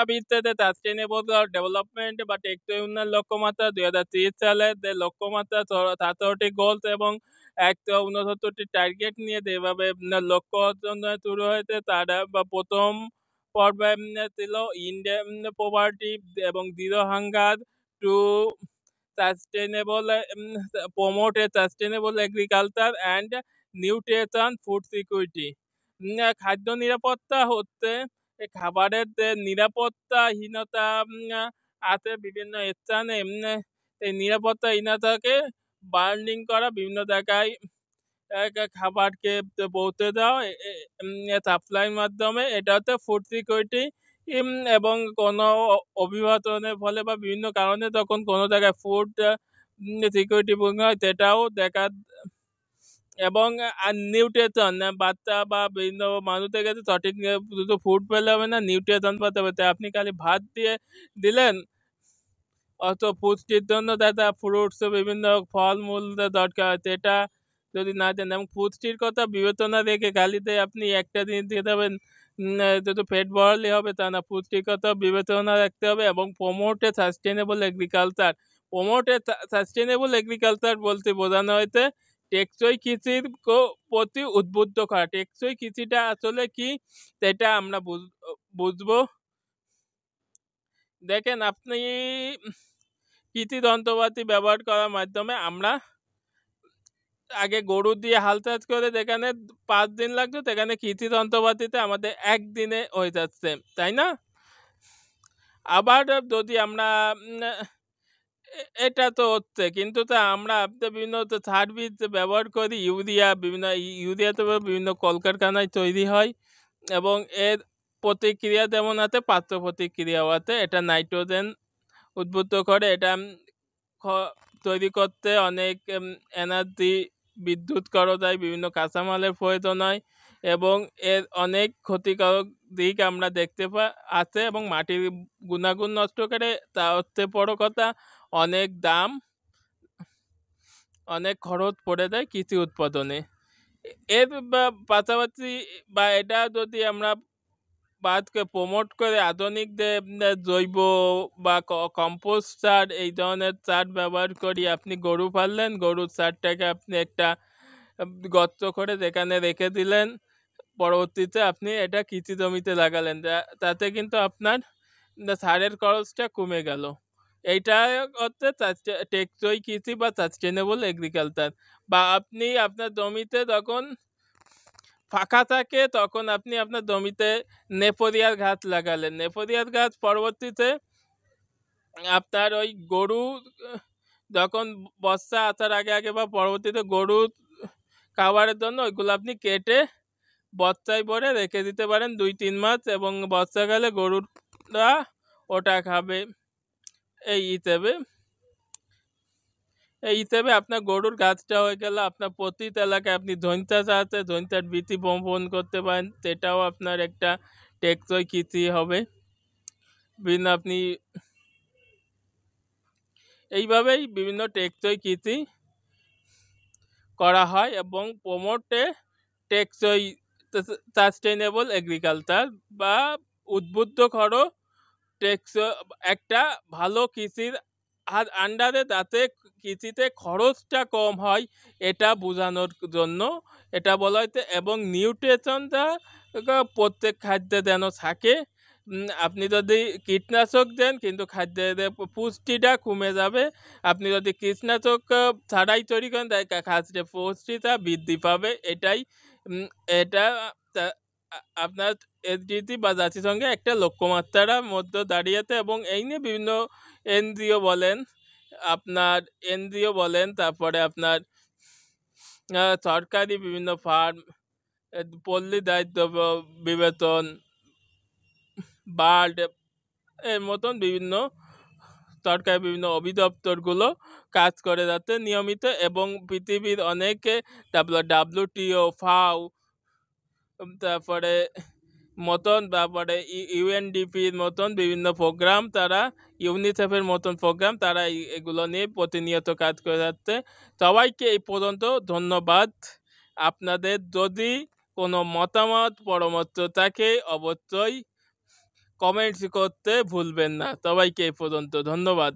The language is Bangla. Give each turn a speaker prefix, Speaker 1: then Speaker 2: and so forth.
Speaker 1: ভিত্তিতে সাস্টেইনেবল ডেভেলপমেন্ট বা টেকসই উন্নয়ন লক্ষ্যমাত্রা 2030 সালে লক্ষ্যমাত্রা 17টি গোলস এবং 169টি টার্গেট নিয়ে যেভাবে লক্ষ্য অর্জন শুরু হয়েছে তারা প্রথম পর্বে ছিল ইন্ডিয়ান পভার্টি এবং zero hunger two sustainable promote A sustainable agriculture and nutrition food security. খাদ্য নিরাপত্তা হচ্ছে খাবারের যে নিরাপত্তাহীনতা আছে বিভিন্ন স্থানে এই নিরাপত্তাহীনতাকে বার্নিং করা বিভিন্ন জায়গায় খাবারকে পৌঁছে দেওয়া সাপ্লাইয়ের মাধ্যমে এটা হচ্ছে ফুড সিকিউরিটি। এবং কোনো অভিবাদনের ফলে বা বিভিন্ন কারণে যখন কোনো জায়গায় ফুড সিকিউরিটি হয় সেটাও দেখা এবং নিউট্রিশন বাচ্চা বা বিভিন্ন মানুষের কাছে সঠিক শুধু ফুড পেলে হবে না, নিউট্রিশন পেতে হবে। তাই আপনি খালি ভাত দিয়ে দিলেন অত পুষ্টির জন্য দাদা ফ্রুটস বিভিন্ন ফলমূল দরকার আছে, এটা যদি না দেন এবং পুষ্টির কথা বিবেচনা রেখে খালিতে আপনি একটা জিনিস দিয়ে দেবেন শুধু পেট ভরালে হবে তা না, পুষ্টির কথা বিবেচনা রাখতে হবে। এবং প্রমোটে সাস্টেনেবল এগ্রিকালচার, প্রমোটে সাস্টেনেবল এগ্রিকালচার বলতে বোঝানো হয়েছে টেকসই কৃষির প্রতি উদ্বুদ্ধ করা। টেকসই কৃষিটা আসলে কি সেটা আমরা বুঝবো। দেখেন আপনি কৃষি যন্ত্রপাতি ব্যবহার করার মাধ্যমে আমরা আগে গরু দিয়ে হাল চাষ করে যেখানে 5 দিন লাগতো সেখানে কৃষি যন্ত্রপাতিতে আমাদের একদিনে হয়ে যাচ্ছে, তাই না? আবার যদি আমরা এটা তো হচ্ছে, কিন্তু তা আমরা বিভিন্ন সার্ভিস ব্যবহার করি, ইউরিয়া তো বিভিন্ন কলকারখানায় তৈরি হয় এবং এর প্রতিক্রিয়া যেমন আছে পার্শ্ব প্রতিক্রিয়াও আছে। এটা নাইট্রোজেন উদ্বুদ্ধ করে, এটা তৈরি করতে অনেক এনার্জি বিদ্যুৎ খরচ হয়, বিভিন্ন কাঁচামালের প্রয়োজন হয় এবং এর অনেক ক্ষতিকারক দিক আমরা দেখতে আছে এবং মাটির গুণাগুণ নষ্ট করে। তা হচ্ছে বড় কথা, অনেক দাম অনেক খরচ পড়ে যায় কৃষি উৎপাদনে। এর পাশাপাশি বা এটা যদি আমরা বাদকে প্রমোট করে আধুনিক যে জৈব বা কম্পোস্ট সার এই ধরনের সার ব্যবহার করি, আপনি গরু পাললেন, গরুর সারটাকে আপনি একটা গর্ত করে যেখানে রেখে দিলেন, পরবর্তীতে আপনি এটা কৃষি জমিতে লাগালেন, তাতে কিন্তু আপনার সারের খরচটা কমে গেল। এইটা হচ্ছে টেকসই কৃষি বা সাস্টেনেবল এগ্রিকালচার। বা আপনি আপনার জমিতে যখন ফাঁকা থাকে তখন আপনি আপনার জমিতে নেপোরিয়ার গাছ লাগালেন, নেপোরিয়ার গাছ পরবর্তীতে আপনার ওই গরু যখন বর্ষা আসার আগে আগে বা পরবর্তীতে গরু খাবারের জন্য ওইগুলো আপনি কেটে বস্তায় ভরে রেখে দিতে পারেন 2-3 মাস এবং বর্ষাকালে গরুরা ওটা খাবে। এই হিসেবে আপনার গরুর গাছটা হয়ে গেল। আপনার প্রতি এলাকায় আপনি ধইঞ্চা চাষ আছে, ধইঞ্চার বীজ বপন করতে পারেন, সেটাও আপনার একটা টেকসই কৃষি হবে। বিভিন্ন আপনি এইভাবেই বিভিন্ন টেকসই কৃষি করা হয় এবং প্রমোটে টেকসই সাস্টেইনেবল এগ্রিকালচার বা উদ্বুদ্ধ করো টেকসই একটা ভালো কৃষির আন্ডারে, যাতে কৃষিতে খরচটা কম হয় এটা বোঝানোর জন্য এটা বলা হয়েছে। এবং নিউট্রিশনটা প্রত্যেক খাদ্যে যেন থাকে। আপনি যদি কীটনাশক দেন কিন্তু খাদ্যের পুষ্টিটা কমে যাবে, আপনি যদি কীটনাশক ছাড়াই তৈরি করেন তাই খাদ্যের পুষ্টিটা বৃদ্ধি পাবে। এটাই এটা আপনার এসডিজি বা জাতিসংঘে একটা লক্ষ্যমাত্রার মধ্যে দাঁড়িয়েছে। এবং এই নিয়ে বিভিন্ন এনজিও বলেন তারপরে আপনার সরকারি বিভিন্ন ফার্ম, পল্লী দায়িত্ব বিবেচন, বার্ড এর মতন বিভিন্ন সরকারি বিভিন্ন অধিদপ্তরগুলো কাজ করে যাচ্ছে নিয়মিত। এবং পৃথিবীর অনেকে WTO, FAO, তারপরে ইউএনডিপির মতন বিভিন্ন প্রোগ্রাম, তারা ইউনিসেফের মতন প্রোগ্রাম, তারা এগুলো নিয়ে প্রতিনিয়ত কাজ করে যাচ্ছে। সবাইকে এই পর্যন্ত ধন্যবাদ। আপনাদের যদি কোনো মতামত পরামর্শ থাকে অবশ্যই কমেন্টস করতে ভুলবেন না। সবাইকে এই পর্যন্ত ধন্যবাদ।